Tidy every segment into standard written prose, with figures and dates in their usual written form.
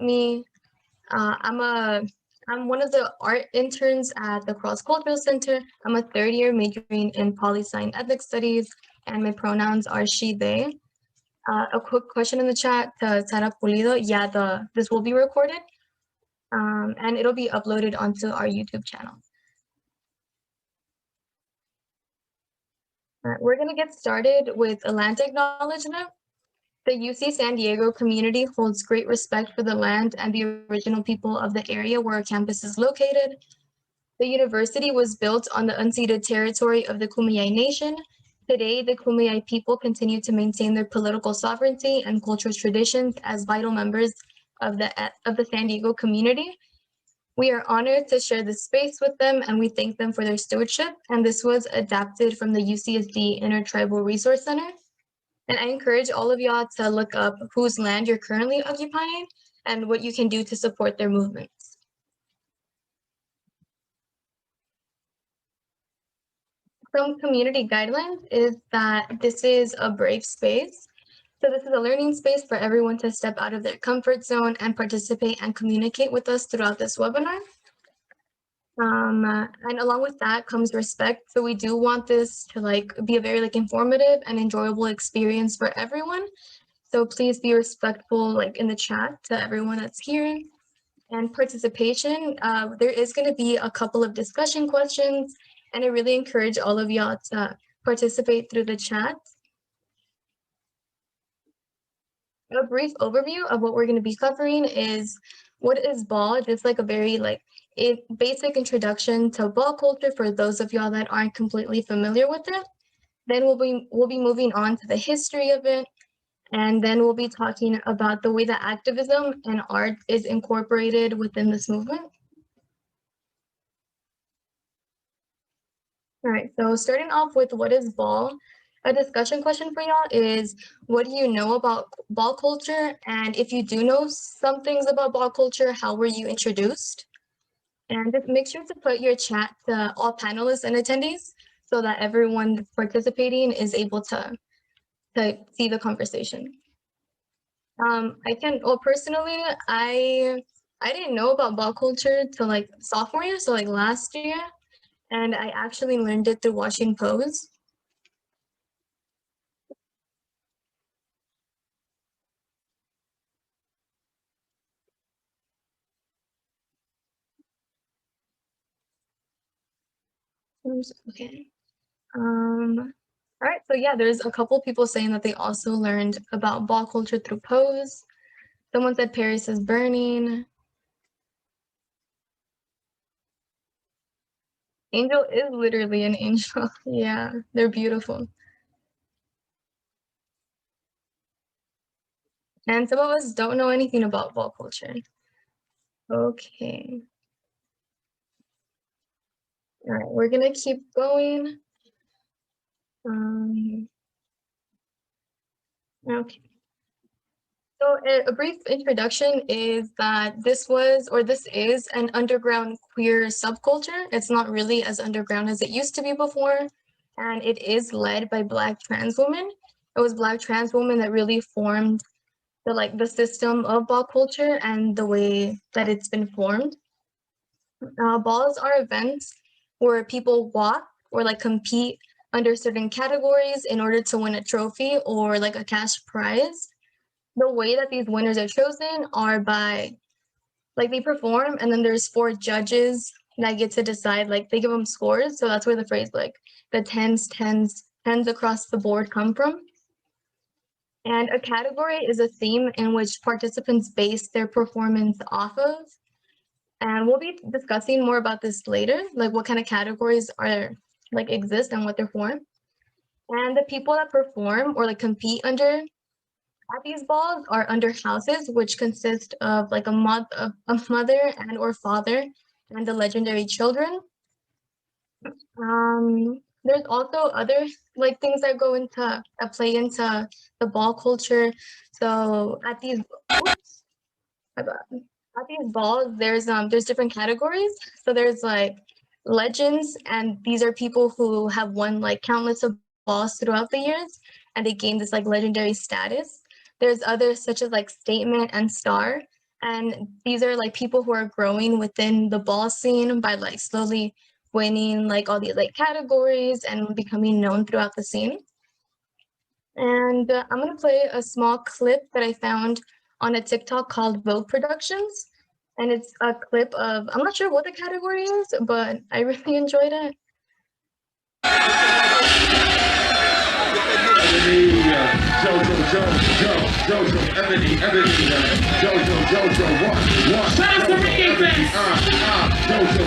me. I'm one of the art interns at the Cross Cultural Center. I'm a third year majoring in poli-sci and ethnic studies, and my pronouns are she, they. A quick question in the chat to Sara Pulido. Yeah, this will be recorded, and it'll be uploaded onto our YouTube channel. We're going to get started with a land acknowledgement. The UC San Diego community holds great respect for the land and the original people of the area where our campus is located. The university was built on the unceded territory of the Kumeyaay Nation. Today, the Kumeyaay people continue to maintain their political sovereignty and cultural traditions as vital members of the San Diego community. We are honored to share this space with them, and we thank them for their stewardship. And this was adapted from the UCSD Intertribal Resource Center. And I encourage all of y'all to look up whose land you're currently occupying and what you can do to support their movements. Some community guidelines is that this is a brave space. So this is a learning space for everyone to step out of their comfort zone and participate and communicate with us throughout this webinar. And along with that comes respect. So we do want this to be a very informative and enjoyable experience for everyone. So please be respectful in the chat to everyone that's here. And participation, there is going to be a couple of discussion questions, and I really encourage all of y'all to participate through the chat. A brief overview of what we're going to be covering is what is ball, just a very basic introduction to ball culture for those of y'all that aren't completely familiar with it. Then we'll be moving on to the history of it, and then we'll be talking about the way that activism and art is incorporated within this movement. All right, so starting off with what is ball, a discussion question for y'all is, what do you know about ball culture? And if you do know some things about ball culture, how were you introduced? And just make sure to put your chat to all panelists and attendees so that everyone participating is able to see the conversation. Personally, I didn't know about ball culture till sophomore year, so last year, and I actually learned it through watching Pose. Okay. All right, so yeah, there's a couple people saying that they also learned about ball culture through Pose. Someone said Paris is burning. Angel is literally an angel. Yeah, they're beautiful. And some of us don't know anything about ball culture. Okay. All right, we're gonna keep going. Okay. So a brief introduction is that this is an underground queer subculture. It's not really as underground as it used to be before, and it is led by Black trans women. It was Black trans women that really formed the system of ball culture and the way that it's been formed. Balls are events where people walk or compete under certain categories in order to win a trophy or a cash prize. The way that these winners are chosen are by they perform, and then there's 4 judges that get to decide, they give them scores. So that's where the phrase the tens across the board come from. And a category is a theme in which participants base their performance off of. And we'll be discussing more about this later, what kind of categories are exist and what they're for. And the people that perform or compete at these balls are under houses, which consist of a mother and or father and the legendary children. There's also other things that go into play into the ball culture. So at these balls, there's different categories. So there's legends, and these are people who have won countless of balls throughout the years, and they gain this legendary status. There's others such as statement and star. And these are like people who are growing within the ball scene by like slowly winning like all these like categories and becoming known throughout the scene. And I'm gonna play a small clip that I found on a TikTok called Vogue Productions. And it's a clip of, I'm not sure what the category is, but I really enjoyed it. Jojo, Ebony, Jojo, what? Shout out to Ricky fans. Jojo,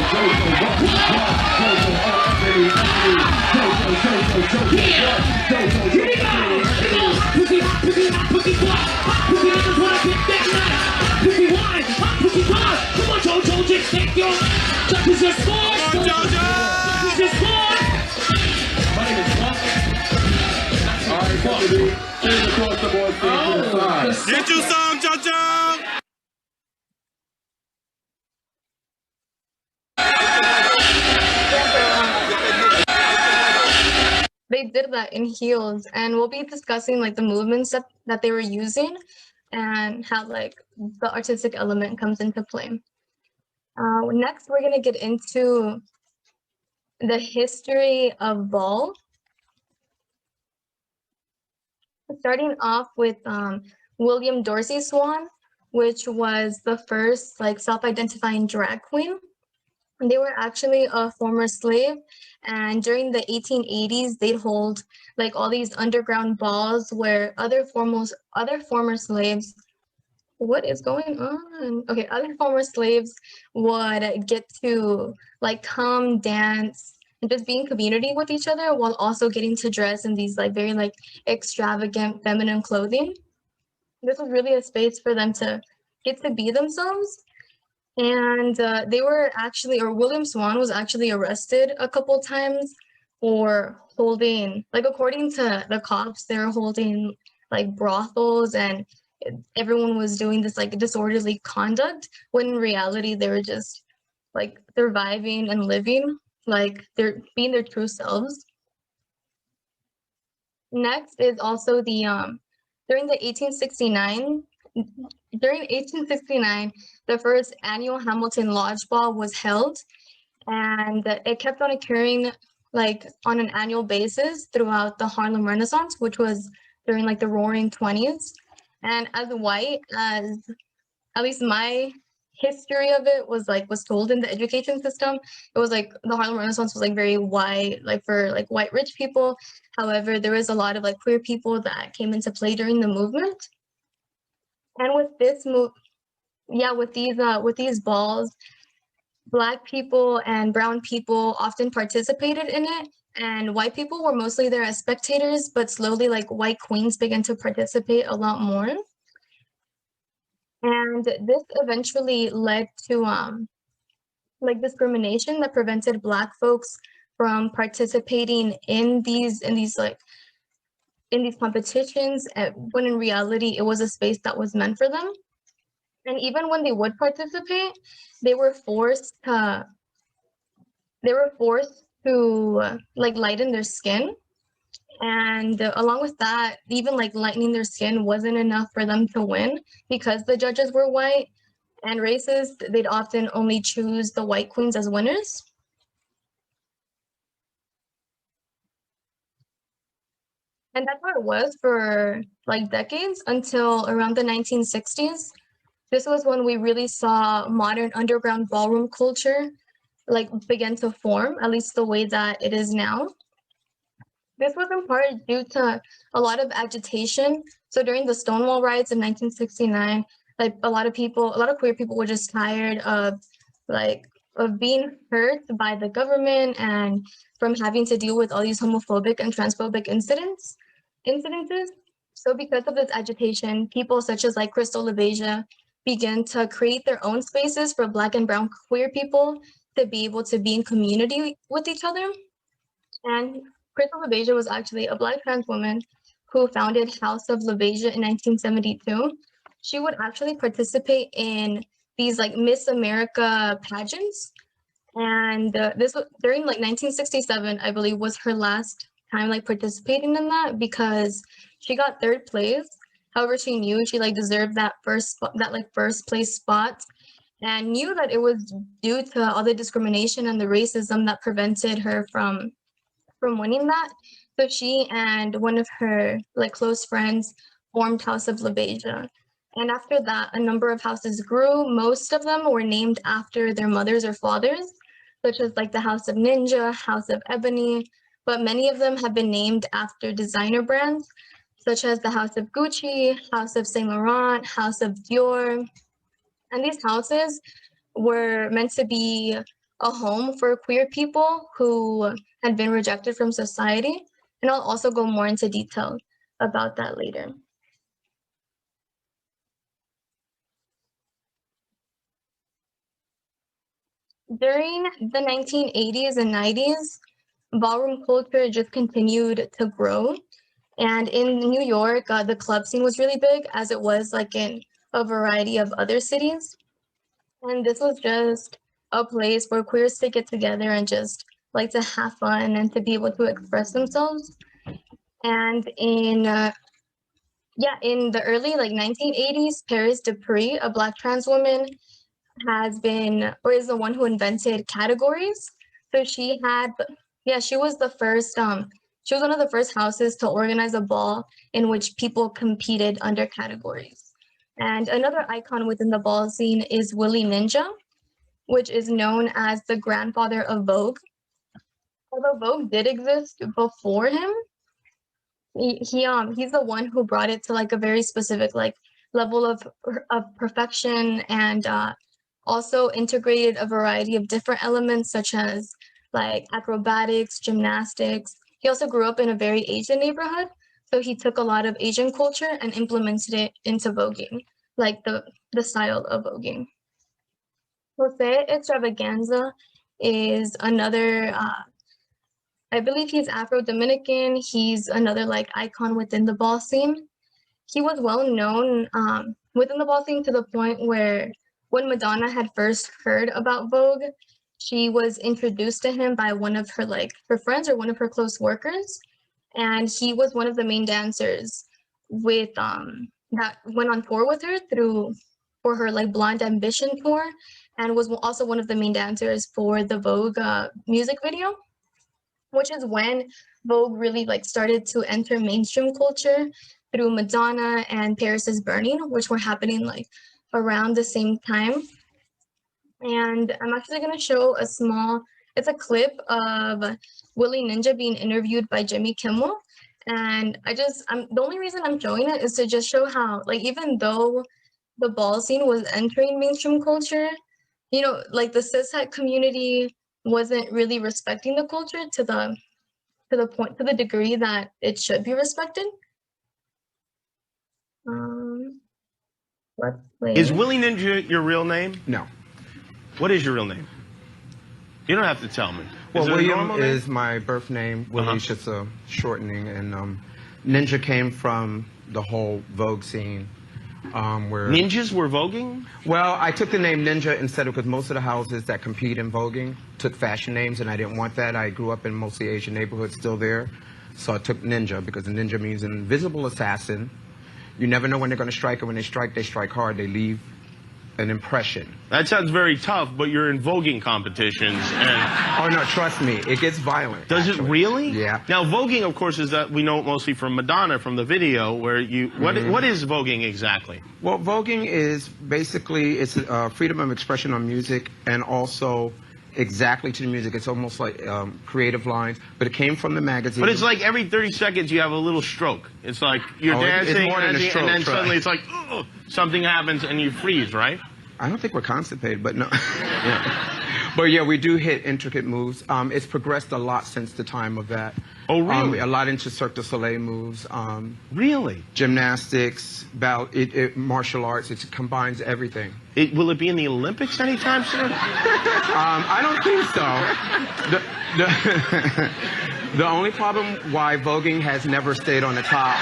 Get you some, Jojo! They did that in heels, and we'll be discussing like the movements that they were using and how like the artistic element comes into play. Next, we're gonna get into the history of ball. Starting off with William Dorsey Swan, which was the first like self-identifying drag queen. They were actually a former slave, and during the 1880s, they'd hold like all these underground balls where other former slaves. What is going on? Okay, other former slaves would get to like come dance and just be in community with each other while also getting to dress in these like very like extravagant feminine clothing. This was really a space for them to get to be themselves. And they were actually, or William Swan was actually arrested a couple times for holding, like according to the cops, they were holding like brothels and everyone was doing this like disorderly conduct, when in reality they were just like surviving and living, like they're being their true selves. Next is also the during 1869, the first annual Hamilton Lodge Ball was held, and it kept on occurring like on an annual basis throughout the Harlem Renaissance, which was during like the Roaring 20s. And as white as, at least my history of it was told in the education system, it was like the Harlem Renaissance was like very white, like for like white rich people. However, there was a lot of like queer people that came into play during the movement. And with this with these balls, Black people and brown people often participated in it, and white people were mostly there as spectators, but slowly like white queens began to participate a lot more. And this eventually led to like discrimination that prevented Black folks from participating in these competitions, when in reality it was a space that was meant for them. And even when they would participate, they were forced to like lighten their skin. And along with that, even like lightening their skin wasn't enough for them to win, because the judges were white and racist. They'd often only choose the white queens as winners. And that's how it was for like decades until around the 1960s. This was when we really saw modern underground ballroom culture like begin to form, at least the way that it is now. This was in part due to a lot of agitation. So during the Stonewall riots in 1969, like a lot of queer people were just tired of being hurt by the government and from having to deal with all these homophobic and transphobic incidences. So because of this agitation, people such as like Crystal LaBeija began to create their own spaces for Black and brown queer people to be able to be in community with each other. And Crystal LaBeija was actually a Black trans woman who founded House of LaBeija in 1972. She would actually participate in these like Miss America pageants. And this was during like 1967, I believe, was her last time like participating in that, because she got third place. However, she knew she like deserved that first place spot, and knew that it was due to all the discrimination and the racism that prevented her from winning that. So she and one of her like close friends formed House of LaBeija. And after that, a number of houses grew. Most of them were named after their mothers or fathers, such as like the House of Ninja, House of Ebony, but many of them have been named after designer brands, such as the House of Gucci, House of Saint Laurent, House of Dior. And these houses were meant to be a home for queer people who had been rejected from society. And I'll also go more into detail about that later. During the 1980s and 90s, ballroom culture just continued to grow. And in New York, the club scene was really big, as it was like in a variety of other cities. And this was just a place where queers to get together and just like to have fun and to be able to express themselves. And in the early like 1980s, Paris Dupree, a Black trans woman, has been or is the one who invented categories. So she was the first she was one of the first houses to organize a ball in which people competed under categories. And another icon within the ball scene is Willie Ninja, which is known as the grandfather of Vogue. Although Vogue did exist before him, he's the one who brought it to like a very specific like level of perfection, and also integrated a variety of different elements such as like acrobatics, gymnastics. He also grew up in a very Asian neighborhood, so he took a lot of Asian culture and implemented it into voguing, like the style of voguing. Jose Extravaganza is another, I believe he's Afro-Dominican. He's another like icon within the ball scene. He was well known within the ball scene to the point where when Madonna had first heard about Vogue, she was introduced to him by one of her friends or one of her close workers. And he was one of the main dancers with that went on tour with her for her like Blonde Ambition tour, and was also one of the main dancers for the Vogue music video, which is when Vogue really like started to enter mainstream culture through Madonna and Paris is Burning, which were happening like around the same time. And I'm actually going to show it's a clip of Willie Ninja being interviewed by Jimmy Kimmel. And the only reason I'm showing it is to just show how, like, even though the ball scene was entering mainstream culture, you know, like the cishet community wasn't really respecting the culture to the degree that it should be respected. Let's play. Is Willie Ninja your real name? No. What is your real name? You don't have to tell me. Well, William is my birth name. Willie's just a shortening, and Ninja came from the whole Vogue scene. Where ninjas were voguing? Well, I took the name Ninja instead of, because most of the houses that compete in voguing took fashion names, and I didn't want that. I grew up in mostly Asian neighborhoods, still there, so I took Ninja because the ninja means an invisible assassin. You never know when they're going to strike, and when they strike hard. They leave an impression. That sounds very tough, but you're in voguing competitions, and... Oh, no, trust me, it gets violent. Does it really? Yeah. Now, voguing, of course, is that we know it mostly from Madonna, from the video, where you... What is voguing exactly? Well, voguing is basically, it's freedom of expression on music, and also exactly to the music. It's almost like creative lines, but it came from the magazine. But it's like every 30 seconds you have a little stroke. It's like you're dancing, it's more than a stroke, and then suddenly it's like, oh, something happens and you freeze, right? I don't think we're constipated, but no. Yeah. But yeah, we do hit intricate moves. It's progressed a lot since the time of that. Oh, really? A lot into Cirque du Soleil moves. Really? Gymnastics, martial arts. It combines everything. Will it be in the Olympics anytime soon? I don't think so. The only problem why voguing has never stayed on the top.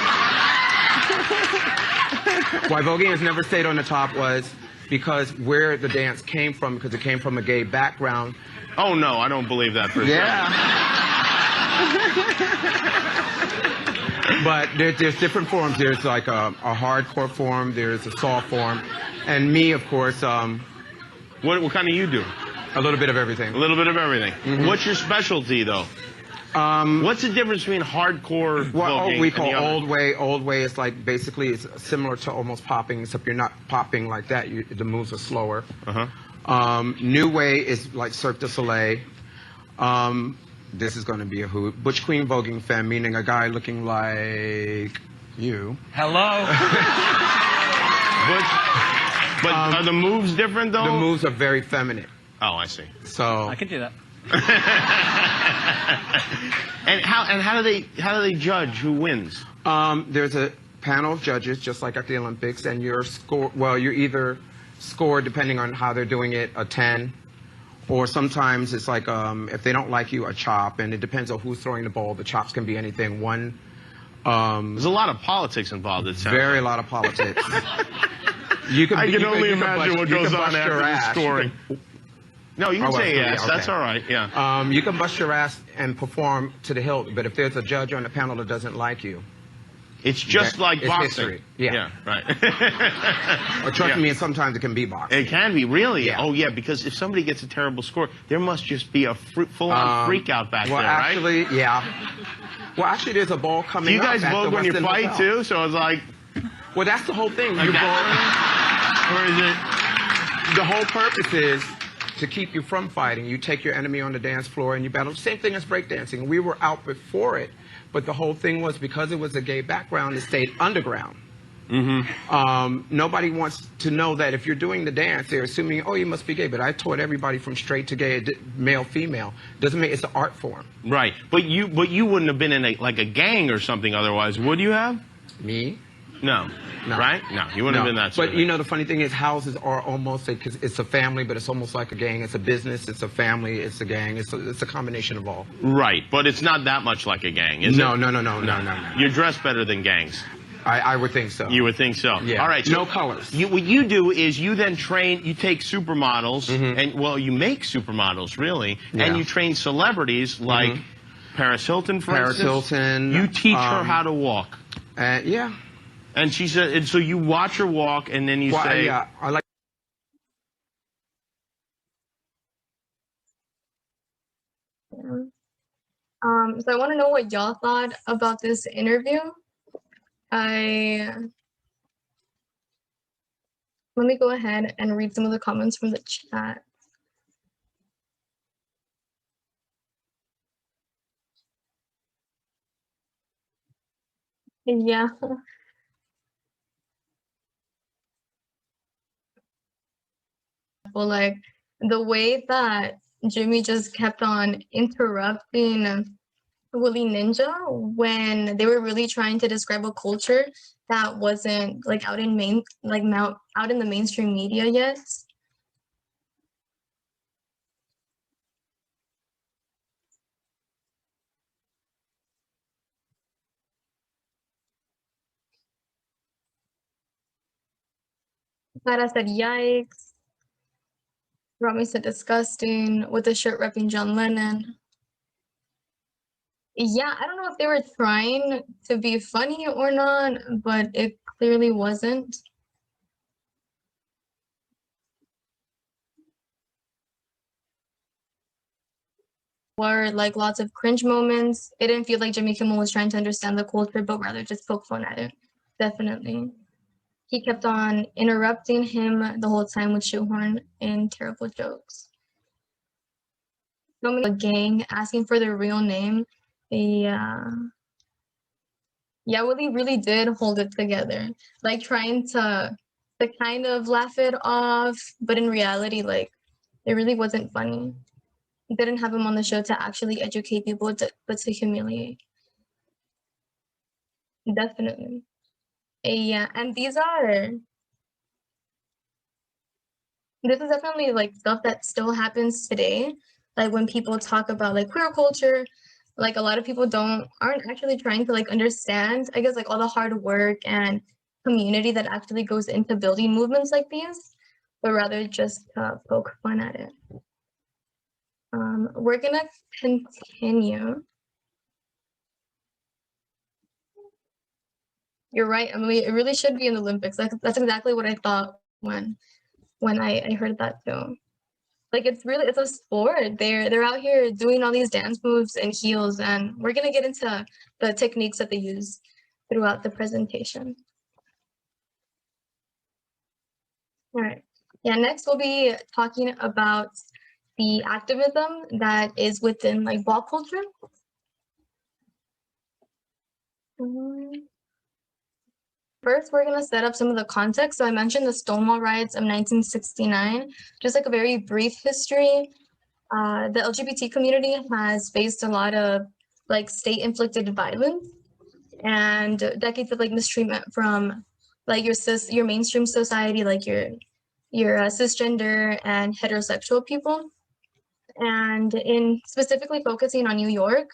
Why voguing has never stayed on the top was because where the dance came from, because it came from a gay background. Oh, no, I don't believe that for a second. Yeah. But there's different forms. There's like a hardcore form. There's a soft form, and me, of course. What kind of you do? A little bit of everything. A little bit of everything. What's your specialty, though? What's the difference between hardcore voguing we call and the other? old way. Old way is like basically it's similar to almost popping, except you're not popping like that. The moves are slower. New way is like Cirque du Soleil. This is going to be a hoot. Butch Queen voguing femme, meaning a guy looking like you. Hello. But are the moves different though? The moves are very feminine. Oh, I see. So I can do that. And how do they judge who wins? there's a panel of judges, just like at the Olympics, and you're you're either scored depending on how they're doing it, a 10, or sometimes it's like if they don't like you, a chop, and it depends on who's throwing the ball. The chops can be anything. There's a lot of politics involved. It sounds Very like. lot of politics. I can only imagine what goes on after the scoring. No, you can say yes. Okay. That's all right. Yeah. You can bust your ass and perform to the hilt, but if there's a judge on the panel that doesn't like you, It's just like it's boxing. history. Yeah. Right. or trust me, sometimes it can be boxing. It can be, really? Yeah. Oh, yeah, because if somebody gets a terrible score, there must just be a full-on freak out back there, right? Actually, yeah. Well, actually, there's a ball coming Do you guys up at vote the when you Westin fight, Hotel. too? So it's like... Well, that's the whole thing. Like You that? vote, Or is it... the whole purpose is to keep you from fighting. You take your enemy on the dance floor and you battle. Same thing as breakdancing. We were out before it, but the whole thing was because it was a gay background, it stayed underground. Nobody wants to know that if you're doing the dance, they're assuming, oh, you must be gay. But I taught everybody from straight to gay, male, female. Doesn't mean it's an art form. Right. But you wouldn't have been in like a gang or something otherwise, would you have? Me? No. No. Right? No, you wouldn't have been that sort But you know, the funny thing is houses are almost like, because it's a family, but it's almost like a gang. It's a business, it's a family, it's a gang. It's a combination of all. Right, but it's not that much like a gang, is it? No. You're dressed better than gangs. I would think so. You would think so. Yeah. All right. So no colors. what you do is you then train, you take supermodels, and, well, you make supermodels, really, and you train celebrities like Paris Hilton, for instance. Paris Hilton. You teach her how to walk. Yeah. And she said, and so you watch her walk, and then you say... Yeah, I like... So I want to know what y'all thought about this interview. Let me go ahead and read some of the comments from the chat. Yeah. Well, like the way that Jimmy just kept on interrupting Willie Ninja when they were really trying to describe a culture that wasn't like out in the mainstream media yet. Clara said, yikes. Rami said, disgusting, with the shirt repping John Lennon. Yeah, I don't know if they were trying to be funny or not, but it clearly wasn't. Were like lots of cringe moments. It didn't feel like Jimmy Kimmel was trying to understand the culture, but rather just poke fun at it. Definitely. He kept on interrupting him the whole time with shoehorn and terrible jokes. So many, a gang asking for their real name. Yeah, Willie really did hold it together. Like trying to kind of laugh it off, but in reality, like it really wasn't funny. He didn't have him on the show to actually educate people, but to humiliate. Definitely. Yeah, and this is definitely like stuff that still happens today. Like when people talk about like queer culture, like a lot of people aren't actually trying to like understand, I guess, like all the hard work and community that actually goes into building movements like these, but rather just poke fun at it. We're gonna continue. You're right, Emily. It really should be in the Olympics. That's exactly what I thought when I heard that too. Like it's a sport. They're out here doing all these dance moves and heels, and we're gonna get into the techniques that they use throughout the presentation. All right. Yeah, next we'll be talking about the activism that is within like ball culture. First, we're going to set up some of the context. So I mentioned the Stonewall riots of 1969, just like a very brief history. The LGBT community has faced a lot of like state-inflicted violence and decades of like mistreatment from like your mainstream society, like your cisgender and heterosexual people. And in specifically focusing on New York,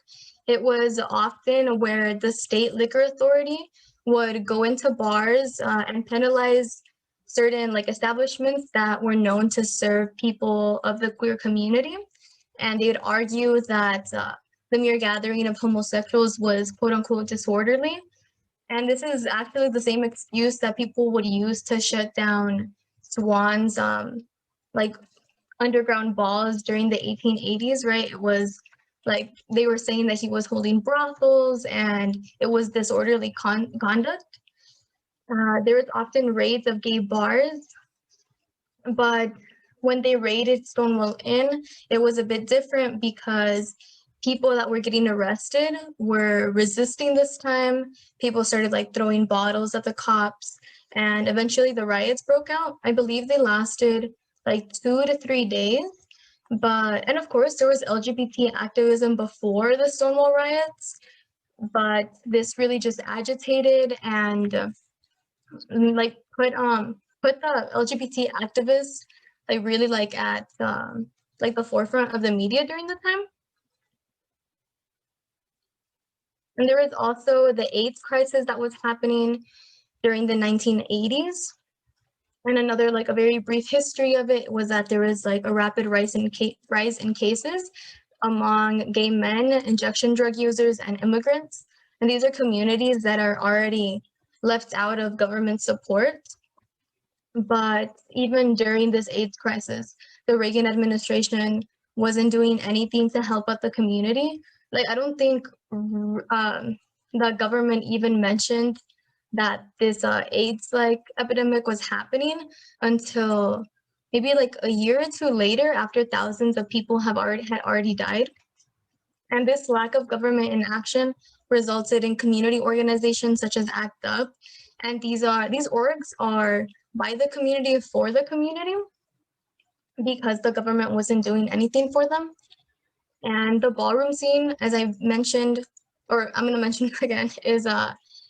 it was often where the state liquor authority would go into bars and penalize certain like establishments that were known to serve people of the queer community. And they'd argue that the mere gathering of homosexuals was quote unquote disorderly. And this is actually the same excuse that people would use to shut down Swan's like underground balls during the 1880s, right? It was like they were saying that he was holding brothels and it was disorderly conduct. There was often raids of gay bars, but when they raided Stonewall Inn, it was a bit different because people that were getting arrested were resisting this time. People started like throwing bottles at the cops, and eventually the riots broke out. I believe they lasted like 2 to 3 days. And of course, there was LGBT activism before the Stonewall riots, but this really just agitated and like put the LGBT activists like really like at like the forefront of the media during the time. And there was also the AIDS crisis that was happening during the 1980s. And another like a very brief history of it was that there was like a rapid rise in cases among gay men, injection drug users, and immigrants. And these are communities that are already left out of government support. But even during this AIDS crisis, the Reagan administration wasn't doing anything to help out the community. Like, I don't think the government even mentioned that this AIDS like epidemic was happening until maybe like a year or two later, after thousands of people had already died. And this lack of government inaction resulted in community organizations such as ACT UP. And these orgs are by the community for the community because the government wasn't doing anything for them. And the ballroom scene, as I mentioned, or I'm going to mention it again, is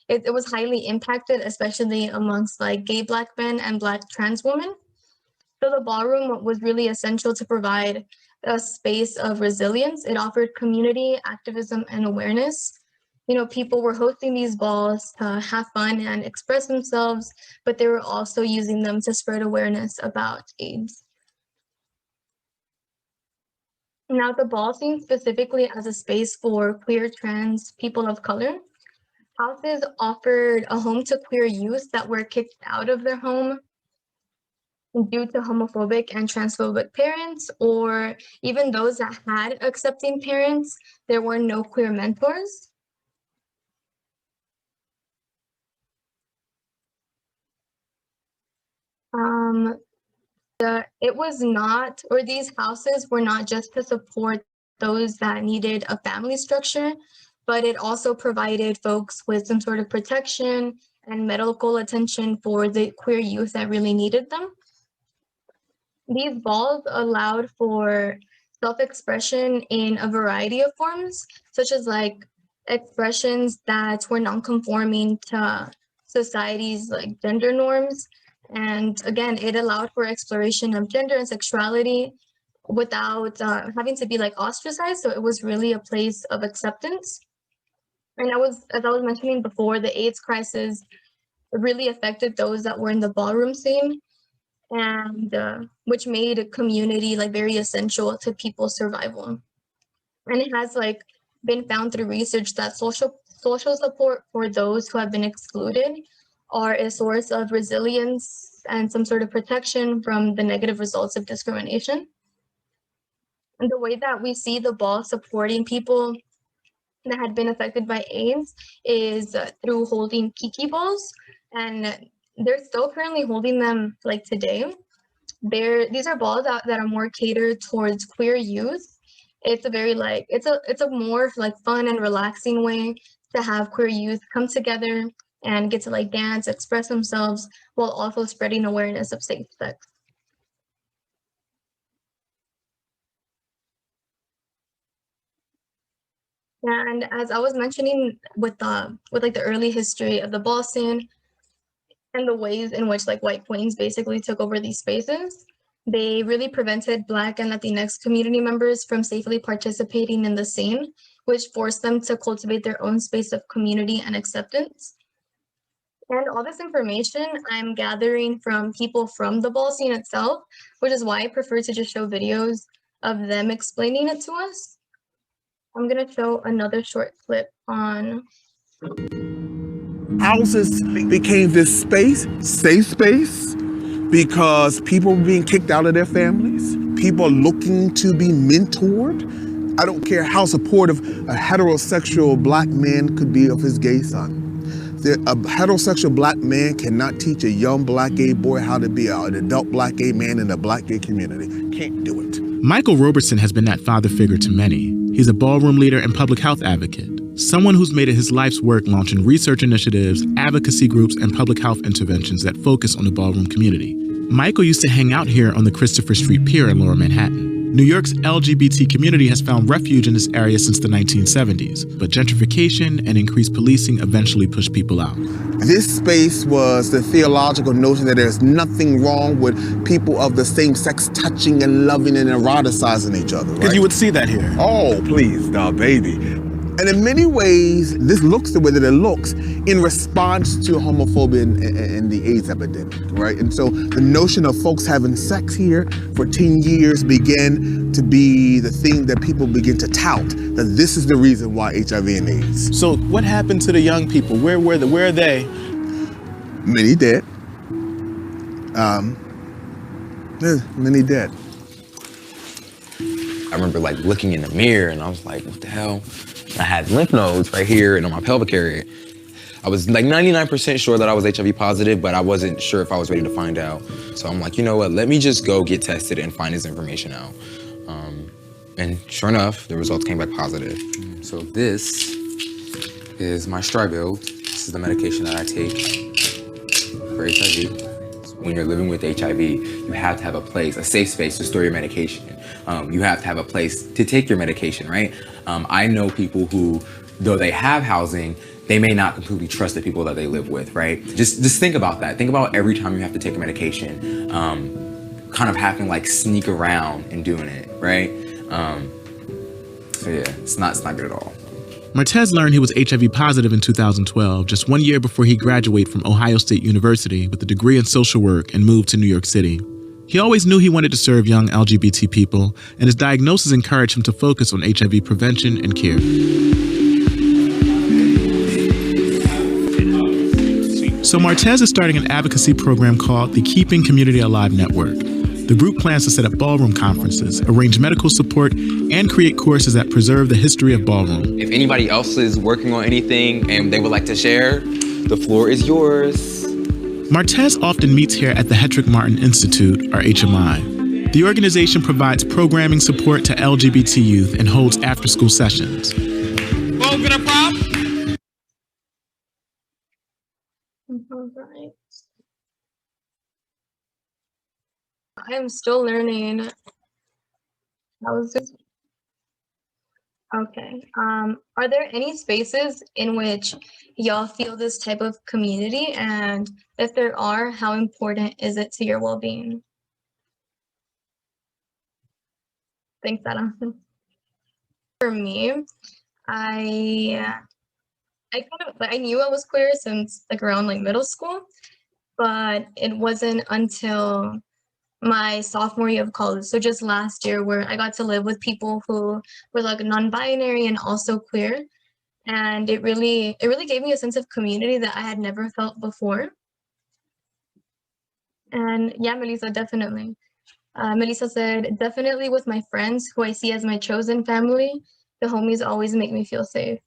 it was highly impacted, especially amongst like gay Black men and Black trans women. So the ballroom was really essential to provide a space of resilience. It offered community, activism, and awareness. You know, people were hosting these balls to have fun and express themselves, but they were also using them to spread awareness about AIDS. Now, the ball scene specifically as a space for queer, trans, people of color. Houses offered a home to queer youth that were kicked out of their home due to homophobic and transphobic parents, or even those that had accepting parents. There were no queer mentors. It was not, or these houses were not just to support those that needed a family structure, but it also provided folks with some sort of protection and medical attention for the queer youth that really needed them. These balls allowed for self-expression in a variety of forms, such as like expressions that were non-conforming to society's like gender norms. And again, it allowed for exploration of gender and sexuality without having to be like ostracized. So it was really a place of acceptance. And as I was mentioning before, the AIDS crisis really affected those that were in the ballroom scene, and which made a community like very essential to people's survival. And it has like been found through research that social social support for those who have been excluded are a source of resilience and some sort of protection from the negative results of discrimination. And the way that we see the ball supporting people that had been affected by AIDS is through holding Kiki balls, and they're still currently holding them like today. These are balls that are more catered towards queer youth. It's a very it's a more like fun and relaxing way to have queer youth come together and get to like dance, express themselves, while also spreading awareness of safe sex. And as I was mentioning with like the early history of the ball scene and the ways in which like white queens basically took over these spaces, they really prevented Black and Latinx community members from safely participating in the scene, which forced them to cultivate their own space of community and acceptance. And all this information I'm gathering from people from the ball scene itself, which is why I prefer to just show videos of them explaining it to us. I'm gonna show another short clip on. Houses became this space, safe space, because people were being kicked out of their families. People looking to be mentored. I don't care how supportive a heterosexual Black man could be of his gay son. A heterosexual Black man cannot teach a young Black gay boy how to be an adult Black gay man in the Black gay community. Can't do it. Michael Robertson has been that father figure to many. He's a ballroom leader and public health advocate, someone who's made it his life's work launching research initiatives, advocacy groups, and public health interventions that focus on the ballroom community. Michael used to hang out here on the Christopher Street Pier in Lower Manhattan. New York's LGBT community has found refuge in this area since the 1970s, but gentrification and increased policing eventually pushed people out. This space was the theological notion that there's nothing wrong with people of the same sex touching and loving and eroticizing each other, right? Because you would see that here. Oh, please, the baby. And in many ways, this looks the way that it looks in response to homophobia and the AIDS epidemic, right? And so the notion of folks having sex here for 10 years began to be the thing that people begin to tout, that this is the reason why HIV and AIDS. So what happened to the young people? Where are they? Many dead. Many dead. I remember like looking in the mirror and I was like, what the hell? I had lymph nodes right here and on my pelvic area. I was like 99% sure that I was HIV positive, but I wasn't sure if I was ready to find out. So I'm like, you know what, let me just go get tested and find this information out. And sure enough, the results came back positive. So this is my Stribild. This is the medication that I take for HIV. When you're living with HIV, you have to have a place, a safe space to store your medication. You have to have a place to take your medication, right? I know people who, though they have housing, they may not completely trust the people that they live with, right? Just think about that. Think about every time you have to take a medication, kind of having to like sneak around and doing it, right? So yeah, it's not good at all. Martez learned he was HIV positive in 2012, just 1 year before he graduated from Ohio State University with a degree in social work and moved to New York City. He always knew he wanted to serve young LGBT people, and his diagnosis encouraged him to focus on HIV prevention and care. So Martez is starting an advocacy program called the Keeping Community Alive Network. The group plans to set up ballroom conferences, arrange medical support, and create courses that preserve the history of ballroom. If anybody else is working on anything and they would like to share, the floor is yours. Martez often meets here at the Hetrick Martin Institute, or HMI. The organization provides programming support to LGBT youth and holds after-school sessions. Right. I am still learning. Okay. Are there any spaces in which y'all feel this type of community? And if there are, how important is it to your well-being? Thanks, Adam. For me, I knew I was queer since like around like middle school, but it wasn't until my sophomore year of college, so just last year, where I got to live with people who were like non-binary and also queer. And it really gave me a sense of community that I had never felt before. And yeah, Melissa, definitely. Melissa said, definitely with my friends who I see as my chosen family, the homies always make me feel safe.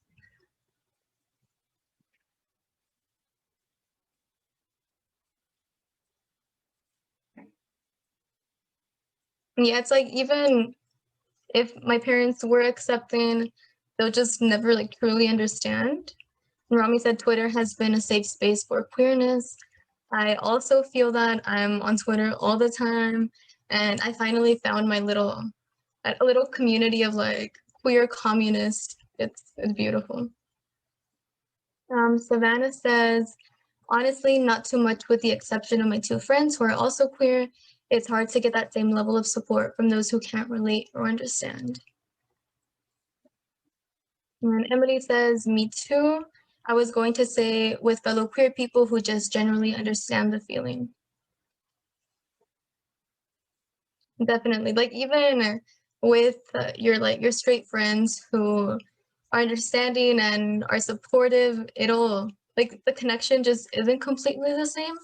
Yeah, it's like even if my parents were accepting, they'll just never like truly understand. Rami said Twitter has been a safe space for queerness. I also feel that I'm on Twitter all the time, and I finally found my a little community of like queer communists. It's beautiful. Savannah says, honestly, not too much with the exception of my two friends who are also queer. It's hard to get that same level of support from those who can't relate or understand. And Emily says, me too. I was going to say with fellow queer people who just generally understand the feeling. Definitely. Like even with your straight friends who are understanding and are supportive, it'll like the connection just isn't completely the same.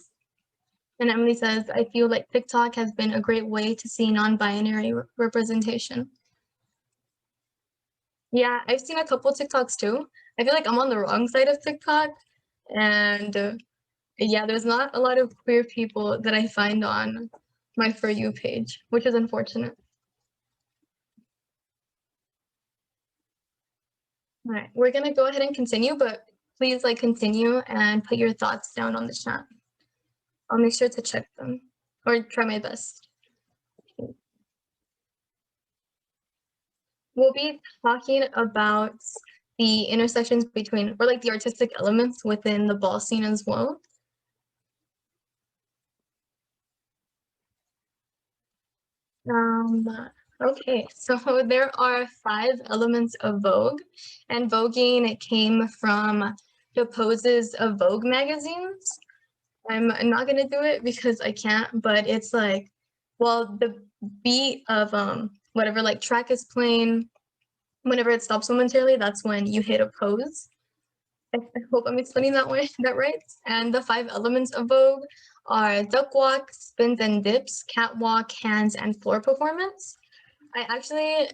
And Emily says, I feel like TikTok has been a great way to see non-binary representation. Yeah, I've seen a couple TikToks too. I feel like I'm on the wrong side of TikTok. And yeah, there's not a lot of queer people that I find on my For You page, which is unfortunate. All right, we're gonna go ahead and continue, but please like continue and put your thoughts down on the chat. I'll make sure to check them or try my best. We'll be talking about the intersections between, or like the artistic elements within the ball scene as well. Okay, so there are 5 elements of Vogue, and voguing came from the poses of Vogue magazines. I'm not gonna do it because I can't, but it's like, well, the beat of whatever like track is playing, whenever it stops momentarily, that's when you hit a pose. I hope I'm explaining that right. And the 5 elements of Vogue are duck walk, spins and dips, catwalk, hands, and floor performance. I actually,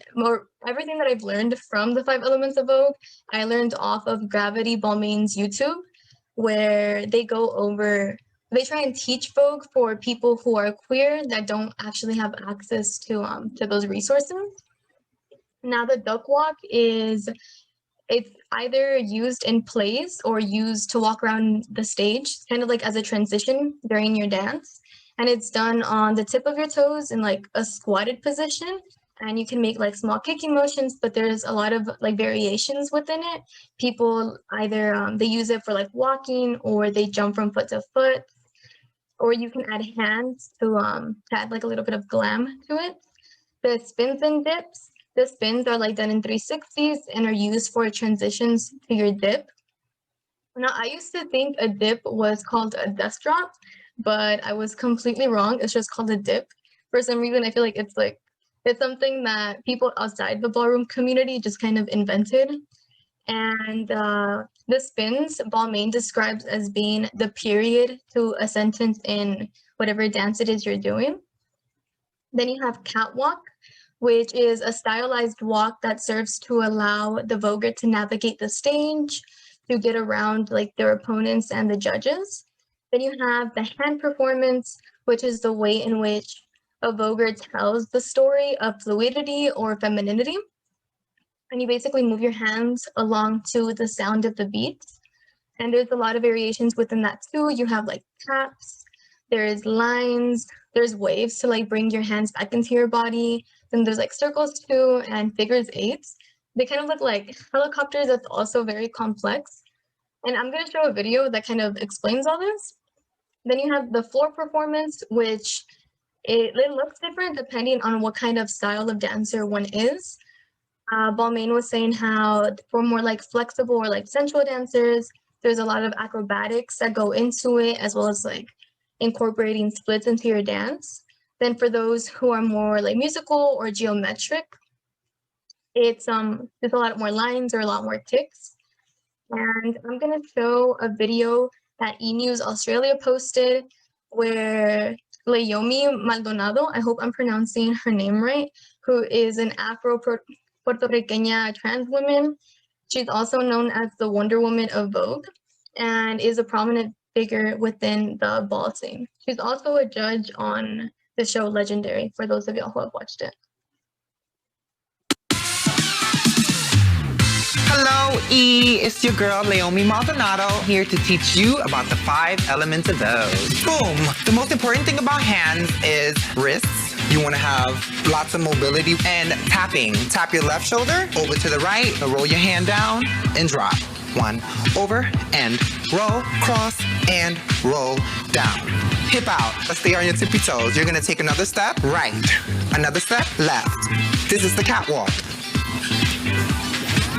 everything that I've learned from the 5 elements of Vogue, I learned off of Gravity Balmain's YouTube, where they try and teach Vogue for people who are queer that don't actually have access to those resources. Now the duck walk it's either used in plays or used to walk around the stage, kind of like as a transition during your dance. And it's done on the tip of your toes in like a squatted position. And you can make like small kicking motions, but there's a lot of like variations within it. People either they use it for like walking, or they jump from foot to foot, or you can add hands to add like a little bit of glam to it. The spins and dips, the spins are like done in 360s and are used for transitions to your dip. Now, I used to think a dip was called a death drop, but I was completely wrong. It's just called a dip. For some reason, I feel like it's something that people outside the ballroom community just kind of invented. And the spins, Balmain describes as being the period to a sentence in whatever dance it is you're doing. Then you have catwalk, which is a stylized walk that serves to allow the voguer to navigate the stage, to get around like their opponents and the judges. Then you have the hand performance, which is the way in which a voguer tells the story of fluidity or femininity. And you basically move your hands along to the sound of the beat. And there's a lot of variations within that too. You have like taps, there's lines, there's waves to like bring your hands back into your body. Then there's like circles too, and figures 8s. They kind of look like helicopters. That's also very complex. And I'm gonna show a video that kind of explains all this. Then you have the floor performance, which it looks different depending on what kind of style of dancer one is. Balmain was saying how for more like flexible or like sensual dancers, there's a lot of acrobatics that go into it, as well as like incorporating splits into your dance. Then for those who are more like musical or geometric, it's there's a lot more lines or a lot more kicks. And I'm gonna show a video that E! News Australia posted where Leomi Maldonado, I hope I'm pronouncing her name right, who is an Afro-Puerto Rican trans woman. She's also known as the Wonder Woman of Vogue and is a prominent figure within the ball scene. She's also a judge on the show Legendary, for those of y'all who have watched it. Hello, E! It's your girl, Leomi Maldonado, here to teach you about the 5 elements of those. Boom! The most important thing about hands is wrists. You want to have lots of mobility and tapping. Tap your left shoulder over to the right, roll your hand down, and drop. 1, over, and roll, cross, and roll down. Hip out. Let's stay on your tippy toes. You're going to take another step, right. Another step, left. This is the catwalk.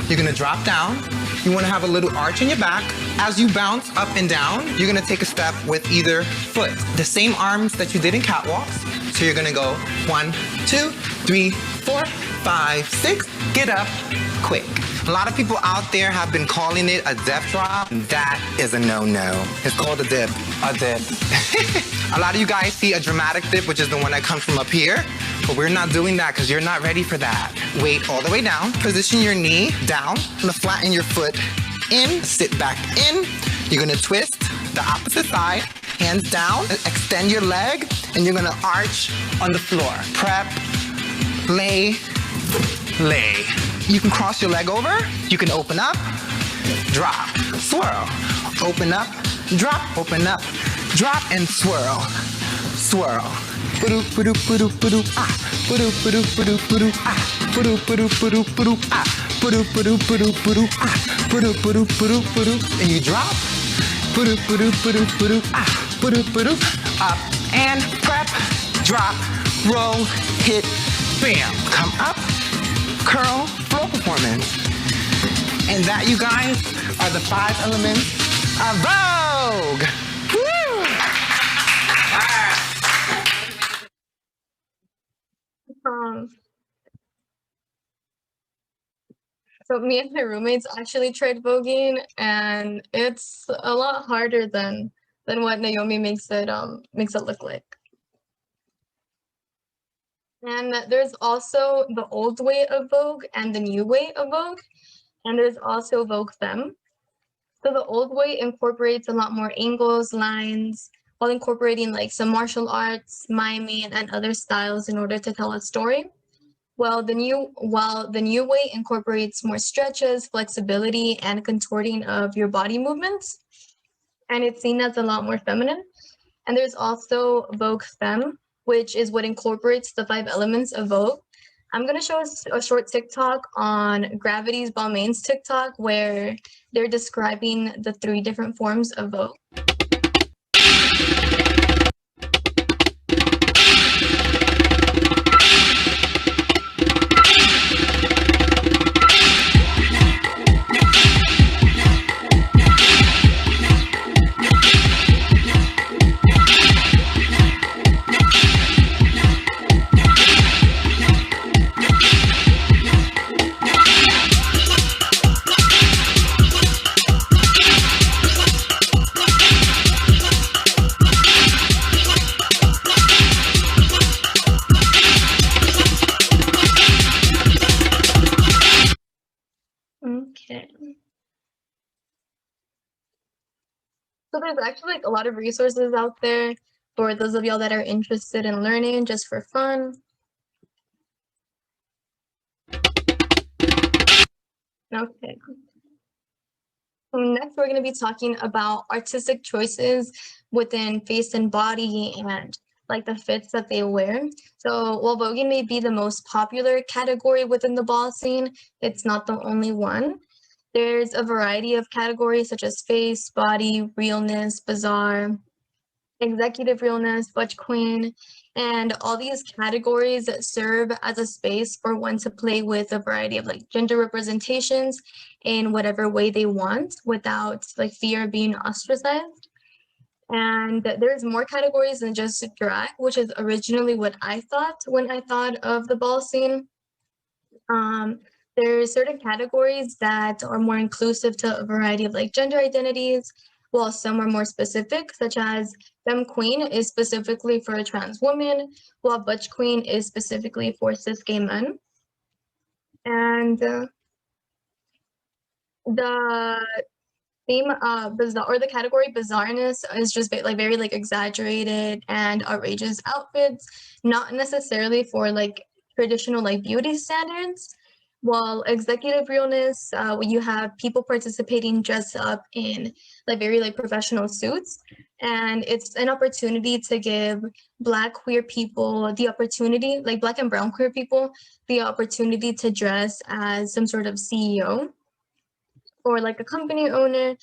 You're gonna drop down. You wanna have a little arch in your back. As you bounce up and down, you're gonna take a step with either foot. The same arms that you did in catwalks. So you're gonna go 1, 2, 3, 4, 5, 6. Get up, quick. A lot of people out there have been calling it a dip drop. That is a no-no. It's called a dip. A dip. A lot of you guys see a dramatic dip, which is the one that comes from up here. But we're not doing that because you're not ready for that. Weight all the way down. Position your knee down. Gonna flatten your foot in. Sit back in. You're gonna twist the opposite side. Hands down. Extend your leg. And you're gonna arch on the floor. Prep. Lay. Lay. You can cross your leg over. You can open up. Drop. Swirl. Open up. Drop. Open up. Drop and swirl. Swirl. And you drop. Up and prep. Drop. Roll. Hit. Bam. Come up. Curl. Flow performance. And that, you guys, are the 5 elements of Vogue. Woo! So me and my roommates actually tried voguing, and it's a lot harder than what Naomi makes it look like. And there's also the old way of Vogue and the new way of Vogue, and there's also Vogue Femme. So the old way incorporates a lot more angles, lines, while incorporating like some martial arts, miming, and other styles in order to tell a story. While the new way incorporates more stretches, flexibility, and contorting of your body movements, and it's seen as a lot more feminine. And there's also Vogue Femme, which is what incorporates the 5 elements of Vogue. I'm gonna show a short TikTok on Gravity's Balmain's TikTok where they're describing the 3 different forms of Vogue. Okay. So there's actually like a lot of resources out there for those of y'all that are interested in learning just for fun. Okay. So next, we're going to be talking about artistic choices within face and body and like the fits that they wear. So while voguing may be the most popular category within the ball scene, it's not the only one. There's a variety of categories such as face, body, realness, bizarre, executive realness, butch queen, and all these categories serve as a space for one to play with a variety of like gender representations in whatever way they want without like fear of being ostracized. And there's more categories than just drag, which is originally what I thought when I thought of the ball scene. There's certain categories that are more inclusive to a variety of like gender identities, while some are more specific, such as femme queen is specifically for a trans woman, while butch queen is specifically for cis gay men. And the theme bizarre, or the category bizarreness, is just like very like exaggerated and outrageous outfits, not necessarily for like traditional like beauty standards. While executive realness, you have people participating dressed up in like very like professional suits, and it's an opportunity to give Black queer people the opportunity, like Black and brown queer people, the opportunity to dress as some sort of CEO or like a company owner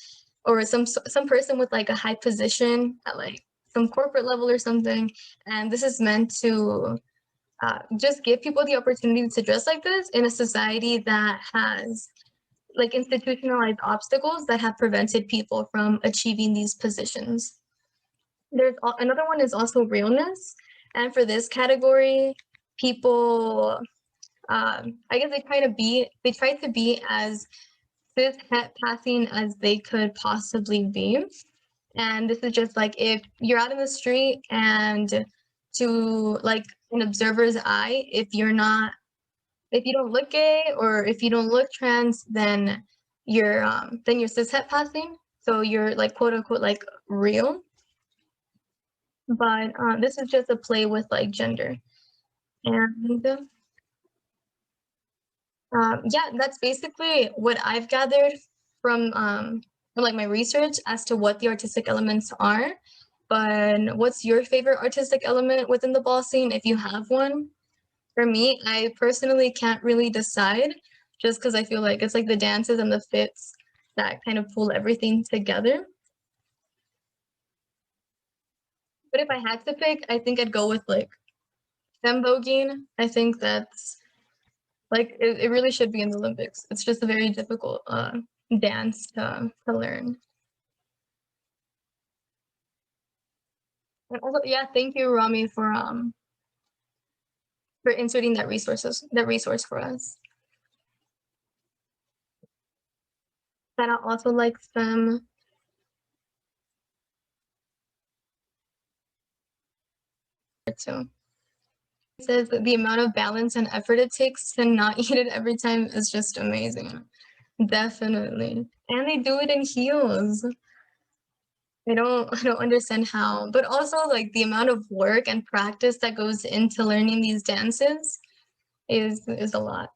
or some person with like a high position at like some corporate level or something. And this is meant to just give people the opportunity to dress like this in a society that has like institutionalized obstacles that have prevented people from achieving these positions. There's another one is also realness. And for this category, people, I guess they try to be as cis het passing as they could possibly be. And this is just like if you're out in the street and to like an observer's eye, if you don't look gay or if you don't look trans, then you're cis het passing. So you're like quote unquote like real. But this is just a play with like gender. And yeah, that's basically what I've gathered from like my research as to what the artistic elements are. But what's your favorite artistic element within the ball scene, if you have one? For me, I personally can't really decide, just because I feel like it's like the dances and the fits that kind of pull everything together. But if I had to pick, I think I'd go with like femme voguing. I think that's like it really should be in the Olympics. It's just a very difficult dance to learn. And also, yeah, thank you, Rami, for inserting that resource for us. That also likes them. Too. It says that the amount of balance and effort it takes to not eat it every time is just amazing. Definitely. And they do it in heels. I don't understand how, but also like the amount of work and practice that goes into learning these dances is a lot.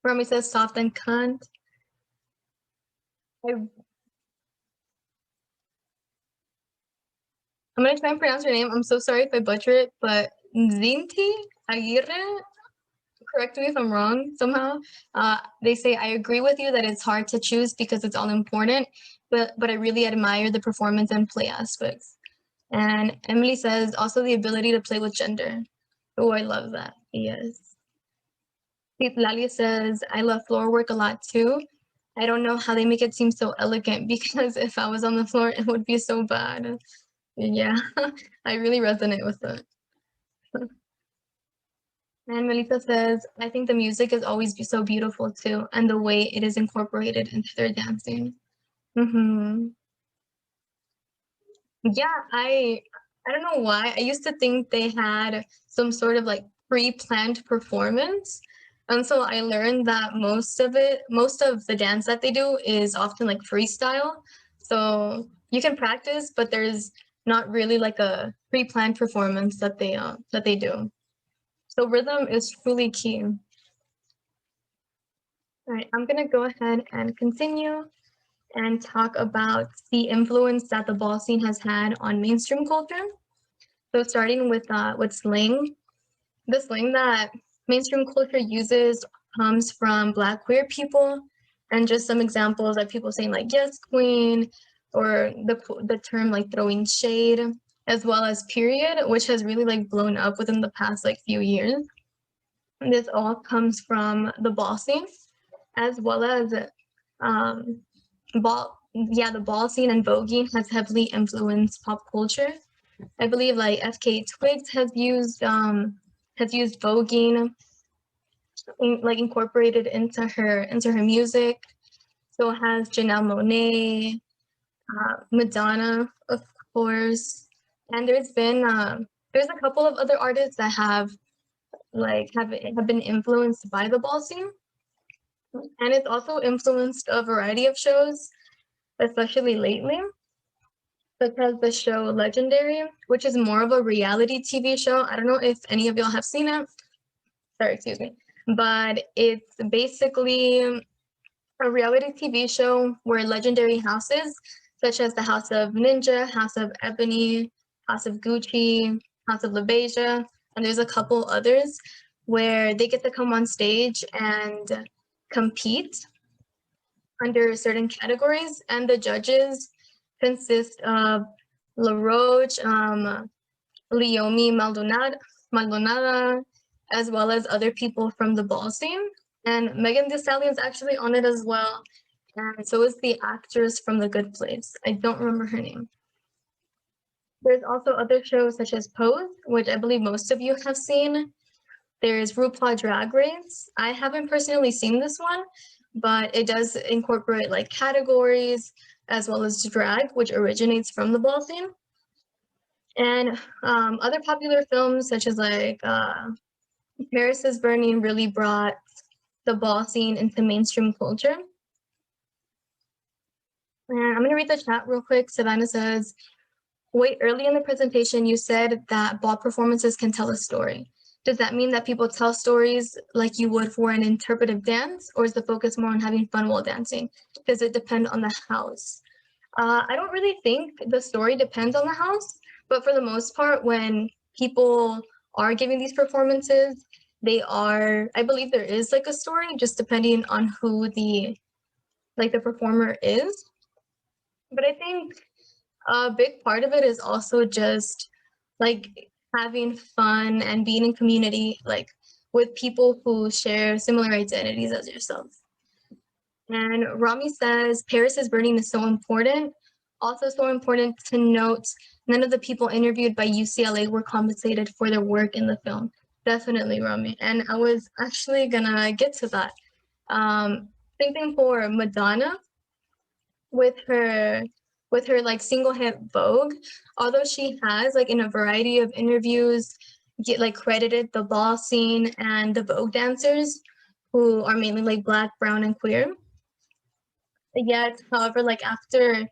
Rami says soft and cunt. I'm gonna try and pronounce your name. I'm so sorry if I butcher it, but Zinti Aguirre, correct me if I'm wrong somehow. They say, I agree with you that it's hard to choose because it's all important, but I really admire the performance and play aspects. And Emily says, also the ability to play with gender. Oh, I love that. Yes. Lalia says, I love floor work a lot too. I don't know how they make it seem so elegant because if I was on the floor, it would be so bad. Yeah, I really resonate with it. And Melissa says, I think the music is always so beautiful too, and the way it is incorporated into their dancing. Mm-hmm. Yeah, I don't know why. I used to think they had some sort of like pre-planned performance. And so I learned that most of the dance that they do is often like freestyle. So you can practice, but there's not really like a pre-planned performance that they do. So rhythm is truly key. All right, I'm gonna go ahead and continue and talk about the influence that the ball scene has had on mainstream culture. So starting with slang. The slang that mainstream culture uses comes from Black queer people, and just some examples of people saying like yes queen, or the term like throwing shade, as well as period, which has really like blown up within the past like few years. And this all comes from the ball scene, as well as yeah, the ball scene and voguing has heavily influenced pop culture. I believe like FK Twigs has used voguing, like incorporated into her music. So has Janelle Monáe, Madonna, of course, and there's a couple of other artists that have been influenced by the ball scene, and it's also influenced a variety of shows, especially lately, such as the show Legendary, which is more of a reality TV show. I don't know if any of y'all have seen it. Sorry, excuse me, but it's basically a reality TV show where legendary houses, such as the House of Ninja, House of Ebony, House of Gucci, House of LaBeija, and there's a couple others, where they get to come on stage and compete under certain categories, and the judges consist of La Roche, Leomi Maldonada, as well as other people from the ball scene. And Megan Thee Stallion's actually on it as well. And so is the actress from The Good Place. I don't remember her name. There's also other shows such as Pose, which I believe most of you have seen. There's RuPaul Drag Race. I haven't personally seen this one, but it does incorporate like categories as well as drag, which originates from the ball scene. And other popular films such as like Paris is Burning really brought the ball scene into mainstream culture. And I'm going to read the chat real quick. Savannah says, wait, early in the presentation, you said that ball performances can tell a story. Does that mean that people tell stories like you would for an interpretive dance, or is the focus more on having fun while dancing? Does it depend on the house? I don't really think the story depends on the house, but for the most part, when people are giving these performances, I believe there is like a story, just depending on who the performer is. But I think a big part of it is also just like having fun and being in community, like with people who share similar identities as yourself. And Rami says, Paris is Burning is so important. Also so important to note, none of the people interviewed by UCLA were compensated for their work in the film. Definitely, Rami. And I was actually gonna get to that. Same thing for Madonna with her like single hit Vogue. Although she has like in a variety of interviews credited the ball scene and the Vogue dancers, who are mainly like Black, brown, and queer. Yet, however, like after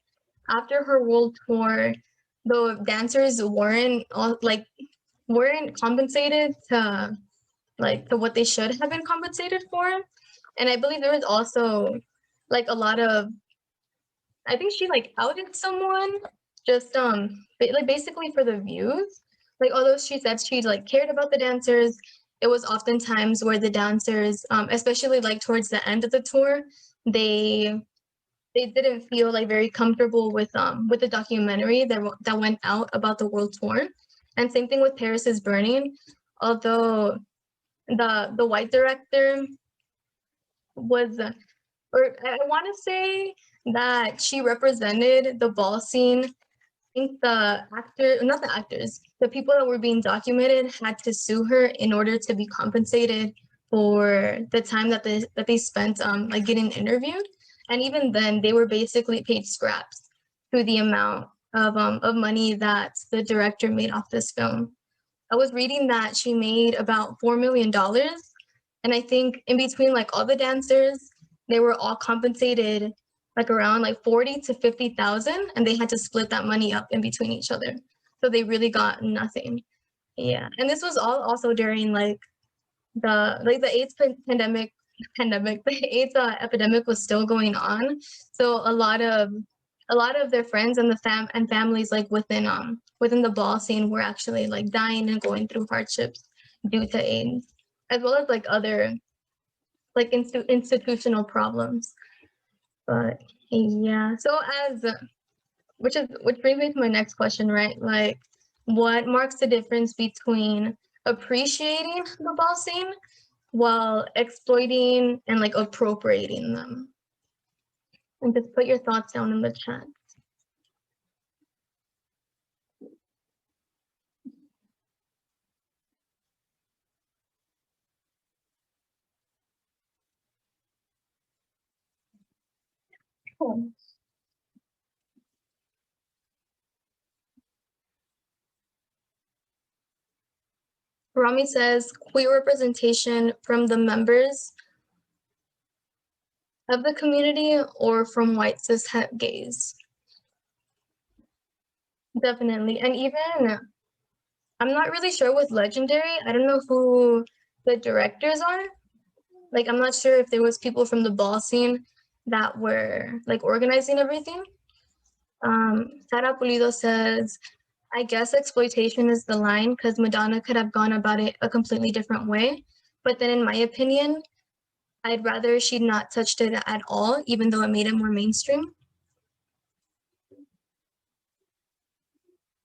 her world tour, the dancers weren't compensated to what they should have been compensated for. And I believe there was also like a lot of, I think she like outed someone just basically for the views. Like although she said she like cared about the dancers, it was oftentimes where the dancers, especially like towards the end of the tour, they didn't feel like very comfortable with the documentary that went out about the world tour. And same thing with Paris is Burning. Although the white director was, or I want to say that she represented the ball scene. I think the people that were being documented had to sue her in order to be compensated for the time that they spent like getting interviewed. And even then, they were basically paid scraps to the amount of money that the director made off this film. I was reading that she made about $4 million. And I think in between like all the dancers, they were all compensated like around like 40 to 50,000, and they had to split that money up in between each other. So they really got nothing. Yeah. And this was all also during like the AIDS pandemic, the AIDS epidemic was still going on. So a lot of their friends and families like within the ball scene were actually like dying and going through hardships due to AIDS, as well as like other like institutional problems. But yeah, so which brings me to my next question, right? Like, what marks the difference between appreciating the ball scene while exploiting and like appropriating them? And just put your thoughts down in the chat. Cool. Rami says, queer representation from the members of the community or from white cis het gays. Definitely. And even, I'm not really sure with Legendary. I don't know who the directors are. Like, I'm not sure if there was people from the ball scene that were like organizing everything. Sara Pulido says, I guess exploitation is the line because Madonna could have gone about it a completely different way. But then in my opinion, I'd rather she'd not touched it at all, even though it made it more mainstream.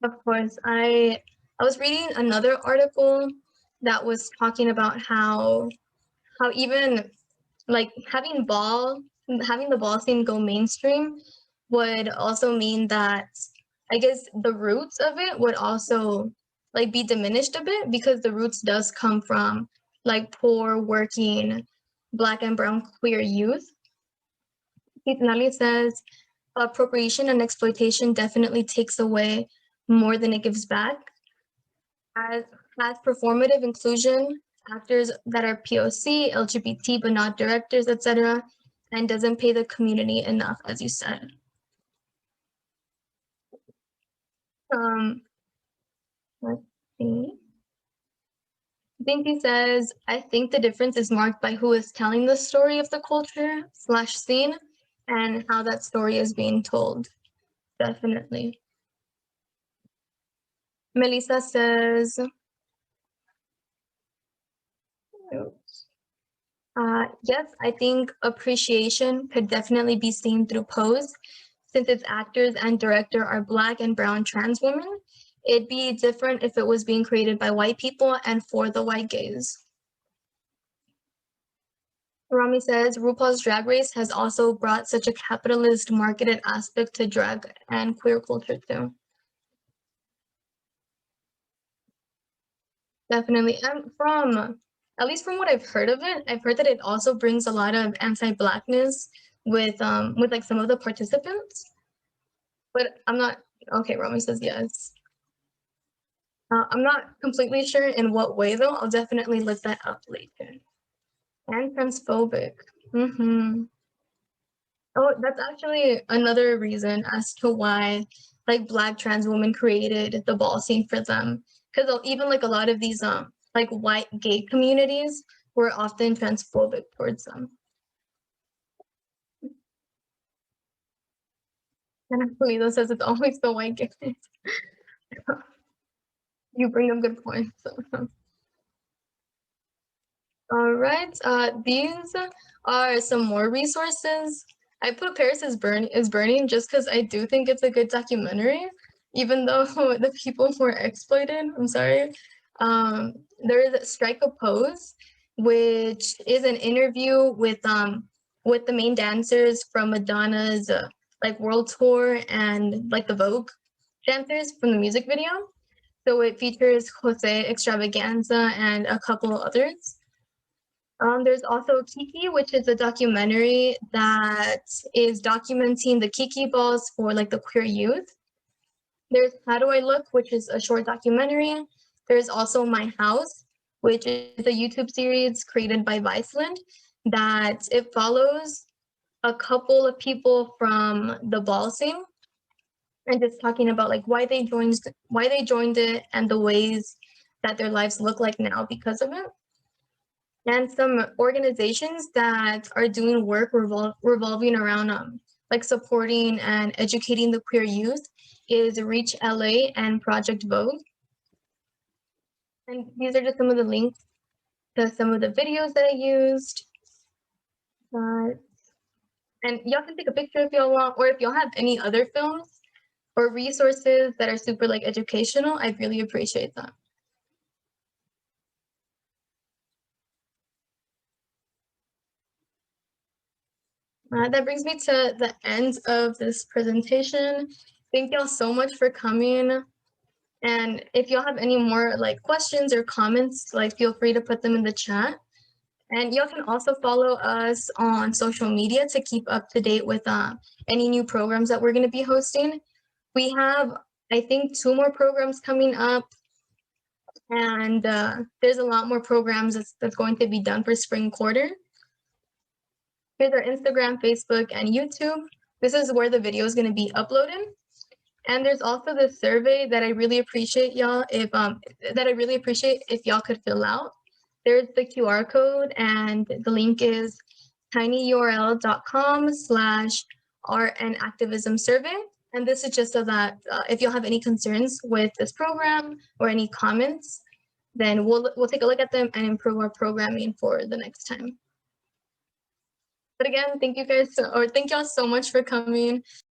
Of course, I was reading another article that was talking about how even like having the ball scene go mainstream would also mean that I guess the roots of it would also like be diminished a bit because the roots does come from like poor working Black and brown queer youth. Keith Nally says appropriation and exploitation definitely takes away more than it gives back. As performative inclusion, actors that are POC, LGBT, but not directors, etc., and doesn't pay the community enough, as you said. Let's see. Dinky says, I think the difference is marked by who is telling the story of the culture / scene and how that story is being told. Definitely. Melissa says, yes, I think appreciation could definitely be seen through Pose. Since its actors and director are Black and brown trans women, it'd be different if it was being created by white people and for the white gays. Rami says, RuPaul's Drag Race has also brought such a capitalist marketed aspect to drag and queer culture too. Definitely, and at least from what I've heard of it, I've heard that it also brings a lot of anti-Blackness with like some of the participants. But I'm not, okay, Rami says yes. I'm not completely sure in what way though. I'll definitely look that up later. And transphobic. Oh, that's actually another reason as to why like Black trans women created the ball scene for them. Because even like a lot of these like white gay communities were often transphobic towards them. And Polito says it's always the white gays. You bring up good points. All right, these are some more resources. I put Paris is Burning just because I do think it's a good documentary, even though the people were exploited. I'm sorry. There is Strike a Pose, which is an interview with the main dancers from Madonna's like world tour and like the Vogue dancers from the music video. So it features Jose Extravaganza and a couple others. There's also Kiki, which is a documentary that is documenting the Kiki balls for like the queer youth. There's How Do I Look, which is a short documentary. There's also My House, which is a YouTube series created by Viceland that it follows a couple of people from the ball scene and just talking about like why they joined it and the ways that their lives look like now because of it. And some organizations that are doing work revolving around like supporting and educating the queer youth is Reach LA and Project Vogue. And these are just some of the links to some of the videos that I used. And y'all can take a picture if y'all want, or if y'all have any other films or resources that are super like educational, I'd really appreciate that. That brings me to the end of this presentation. Thank y'all so much for coming. And if y'all have any more like questions or comments, like feel free to put them in the chat. And y'all can also follow us on social media to keep up to date with any new programs that we're going to be hosting. We have, I think, 2 more programs coming up. And there's a lot more programs that's going to be done for spring quarter. Here's our Instagram, Facebook, and YouTube. This is where the video is going to be uploaded. And there's also the survey that I really appreciate y'all if y'all could fill out. There's the QR code, and the link is tinyurl.com/art-and-activism-survey. And this is just so that if y'all have any concerns with this program or any comments, then we'll take a look at them and improve our programming for the next time. But again, thank y'all so much for coming.